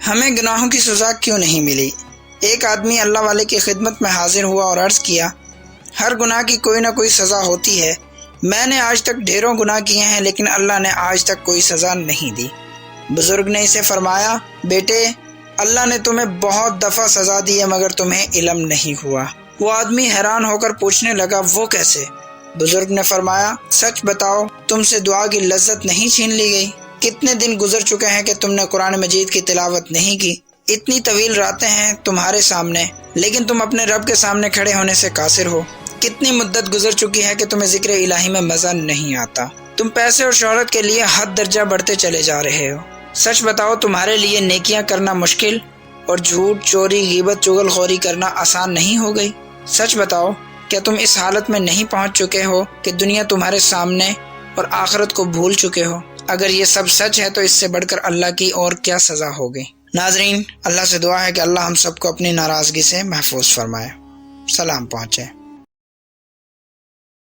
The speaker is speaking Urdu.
ہمیں گناہوں کی سزا کیوں نہیں ملی؟ ایک آدمی اللہ والے کی خدمت میں حاضر ہوا اور عرض کیا، ہر گناہ کی کوئی نہ کوئی سزا ہوتی ہے، میں نے آج تک ڈھیروں گناہ کیے ہیں لیکن اللہ نے آج تک کوئی سزا نہیں دی۔ بزرگ نے اسے فرمایا، بیٹے اللہ نے تمہیں بہت دفعہ سزا دی ہے مگر تمہیں علم نہیں ہوا۔ وہ آدمی حیران ہو کر پوچھنے لگا، وہ کیسے؟ بزرگ نے فرمایا، سچ بتاؤ تم سے دعا کی لذت نہیں چھین لی گئی؟ کتنے دن گزر چکے ہیں کہ تم نے قرآن مجید کی تلاوت نہیں کی، اتنی طویل راتیں ہیں تمہارے سامنے لیکن تم اپنے رب کے سامنے کھڑے ہونے سے قاصر ہو، کتنی مدت گزر چکی ہے کہ تمہیں ذکر الہی میں مزہ نہیں آتا، تم پیسے اور شہرت کے لیے حد درجہ بڑھتے چلے جا رہے ہو۔ سچ بتاؤ تمہارے لیے نیکیاں کرنا مشکل اور جھوٹ، چوری، غیبت، چغل خوری کرنا آسان نہیں ہو گئی؟ سچ بتاؤ کیا تم اس حالت میں نہیں پہنچ چکے ہو کہ دنیا تمہارے سامنے اور آخرت کو بھول چکے ہو؟ اگر یہ سب سچ ہے تو اس سے بڑھ کر اللہ کی اور کیا سزا ہوگی؟ ناظرین، اللہ سے دعا ہے کہ اللہ ہم سب کو اپنی ناراضگی سے محفوظ فرمائے۔ سلام پہنچے۔